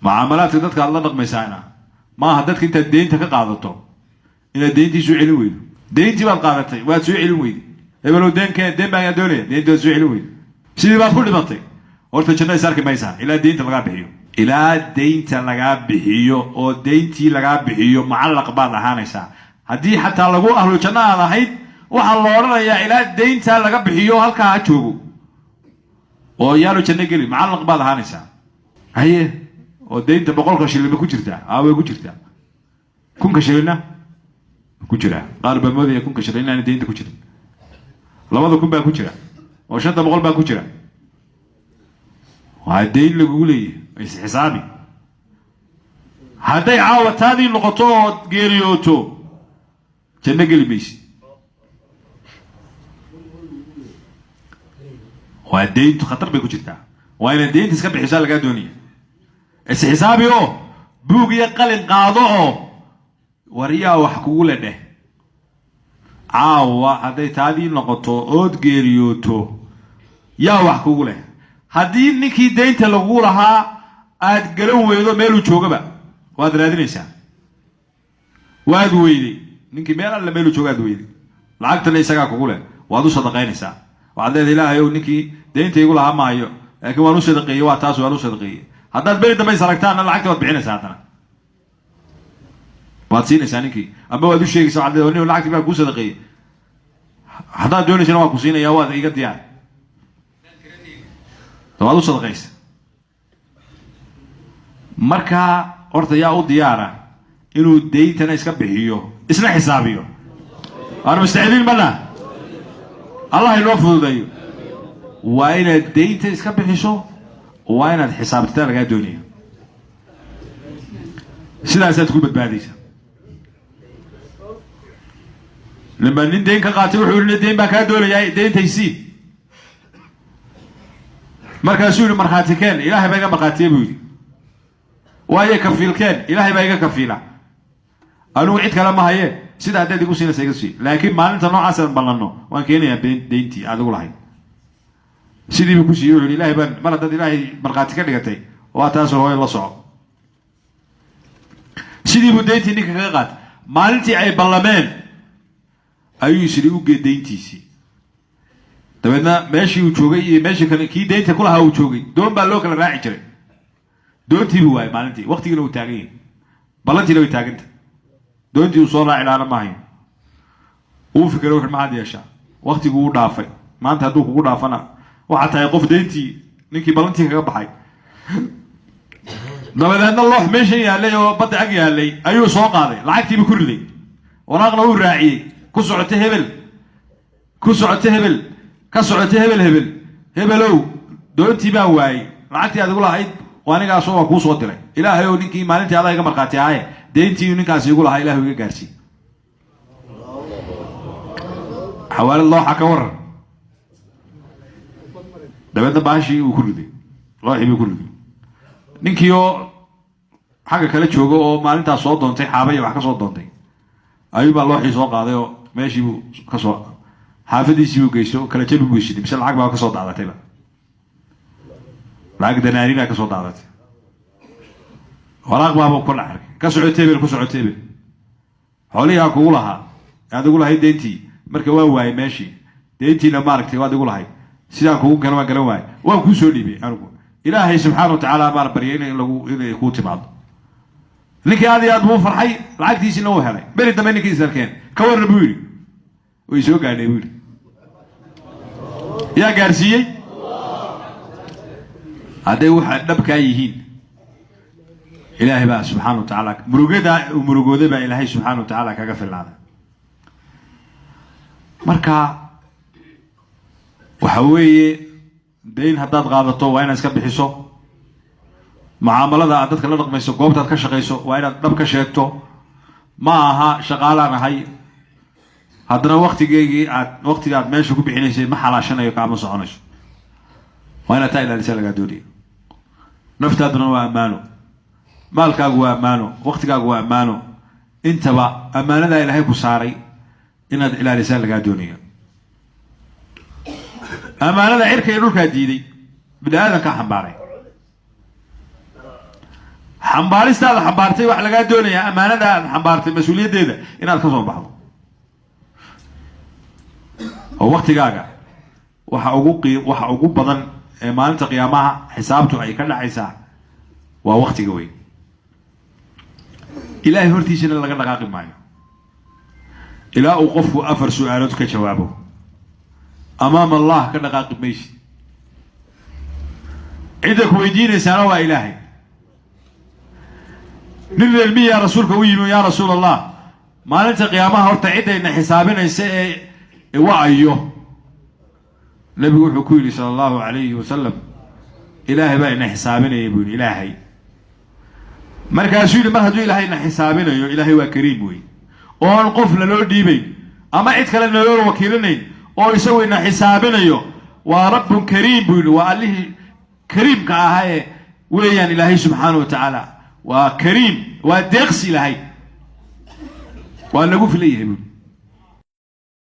معاملات dadka alla dhaqmaysaana ma aha dadka inta deynta ka qaadato ina deyntii soo celin weydo deyntii baad qaadatay waad soo celin weydo hebelo deen baa doonaya deynta soo celin weydo sidii baad ku dhimatay horta jannada sarki maysa ilaa deynta laga bixiyo ilaa deynta laga bixiyo oo deyntii laga bixiyo macallaq baad ahaanaysaa haddii xataa lagu ahlu jannada ahayd waxa la oranayaa ilaa deynta laga bixiyo halka joogo oo yaalo janno gali macallaq baad ahaanaysaa haye oo deynta 100 shilin ku jirta way ku jirtaa 1000 shilina ku jira qaar ba moodaya 1000 shilin inaan deynta ku jirin 2000 baa ku jira oo 500 baa ku jira waa deyn lagu leeyahay is xisaabi haday caawataadii noqoto oo geeriyooto janno gali maysi waa deyntu khatar bay ku jirtaa waa in deynta iska bixisaa laga doonaya is xisaabi oo buug iyo qalin qaado oo wariyaa wax kugu leedahay caawa haday taadii noqoto ood geeriyooto yaa wax kugu leedahay haddii ninkii deynta lagu lahaa aad garan weydo meel uu joogaba waad raadinaysaa waad weyday ninkii meel alla meel uu joogaad weyday lacagtana isaga kugu leh waad u sadaqaynaysaa waxaad leedahay ilaahay ninkii deynta igu lahaa maayo laakiin waan u sadaqeeyay waa taas waan u sadaqeeyay haddaad beri dambe saragtaan lacagta waad bixinaysaa hadana waad siinaysaa ninkii ama waad u sheegaysaa waxaad leedahay lacagtii baa kuu sadaqeeyay haddaad doonaysana waa ku siinayaa waad iga diyaar waad u sadaqaysa marka horta yaa u diyaara inuu deyntana iska bixiyo isna xisaabiyo aan mustacdiin bana Allah inoo fududeeyo waa inaad deynta iska bixiso waa inaad xisaabtada laga doonayo sidaas aad ku badbaadaysaa lama nin deyn ka qaatay wuxuu yiri deyn baa ka doonaya deyntaysi markaasuu yiri marxaati keen ilaahay baa iga marxaatiye buu yiri waaye kafiilkeen ilaahay baa iga kafiila anuu cid kale ma haye sida hadda igu siinaysa iga sii laakiin maalinta noocaas aan ballanno waan keenayaa deyntii adigu lahayd sidii buu ku siiyay wuxuu ilaahay baan mar hadda ilaahay marxaati ka dhigatay waa taas oo la soco sidii buu deyntii ninka kaga qaatay maalintii ay ballameen ayuu sidii u geeyay deyntiisii dabeedna meeshii uu joogay iyo meeshii kale kii deynta ku lahaa uu joogay doon baa loo kala raaci jiray doontii buu waayay maalintii waqtigiina uu taagan yahay ballantiina way taaganta doontii uu soo raaci laana ma hayn uu fikiro wuxuu maxaad yeeshaa waqtigu uu dhaafay maanta hadduu kugu dhaafana waxa tahay qof deyntii ninkii ballantii kaga baxay dabeedna loox meesha yaalay oo badda ag yaalay ayuu soo qaaday lacagtiiba ku riday waraaqna uu raaciyay ku socotay hebel ka socotay hebel hebelow doontii baan waayay lacagtii adigu lahayd waanigaas oo ku soo diray ilaahay oo ninkii maalintii aad iga marqaati ahay deyntii ninkaas igu lahaa ilaahay iga gaarsi xawaalad looxa ka waran dabeedna baashi uu ku riday looxii buu ku riday ninkii oo xagga kale joogo oo maalintaas soo doontay xaabay wax ka soo doontay ayuu baa looxii soo qaaday oo meeshii buu ka soo xaafadiisii buu geystay kala jabi buu shiday mise lacag baa ka soo daadatayba lacag danaarina ka soo daadatay waraaq baa ku dhaxay ka socotay ku socotay xooliyaa kugu lahaa adigu lahayd deyntii marka waa waayay meeshii deyntiina maaragtay waa adigu lahayd sidaan kugu garan waa garan waayay waan ku soo dhiibay anigu ilaahay subxaanahu wa ta'aala baa bariyay in lagu inay ku timaado ninkii aad buu farxay lacagtiisina uu helay bari dambe ninkii sarkeen ka warna buu yiri way soo gaadhay buu yiri yaa gaarsiiyay hadday waxa dhabka yihiin ilaahay baa subxaanahu wa ta'aala murugooda baa ilaahay subxaanahu wa ta'aala kaga filnaaday marka waxa weeye deyn haddaad qaadato waa inaad iska bixiso mucaamalada aad dadka la dhaqmayso goobtaad ka shaqayso waa inaad dhab ka sheegto ma aha shaqaalaan ahay haddana waqtiga aad meesha ku bixinaysay ma xalaashanayo kaama soconayso waa inaad taa ilaalisa lagaa doonaya naftaaduna waa ammaano maalkaagu waa ammaano waqtigaagu waa ammaano intaba ammaanada ilaahay ku saaray inaad ilaalisa lagaa doonaya ammaanada cirka iyo dhulkaa diiday bini aadanka xambaaray حنبارست هذا حنبارتي وحلا قاعد دوني أمانة هذا حنبارتي مسؤولية ده إن الكسر بعضه هو وقت جاجا وحقوق بدن ما أنت قيامها حسابته أي كلا عيسى ووقت جوي إلهي هرتيش إن الله قاعد معي إلى أوقف وأفر سؤالاتك جوابه أمام الله كنا قاعد ماشي عندك ويدين سنة وإلهي نرى المية يا رسول كوينو يا رسول الله ما ننسى قيامها ورتعيدها إن حسابنا يسأل وعيه نبي حكولي صلى الله عليه وسلم إلهي بقى إن حسابنا يبون إلهي مركز يقول ما هدو إلهي إن حسابنا يو إلهي وكريم وي أو القفل لو ديبي أما إتكلم لو وكيلني أو يسوي إن حسابنا يو ورب كريم بيقول وعليه كريم كهاي ويان إلهي سبحانه وتعالى وكريم ودقس إلهي وأنا أقول في ليه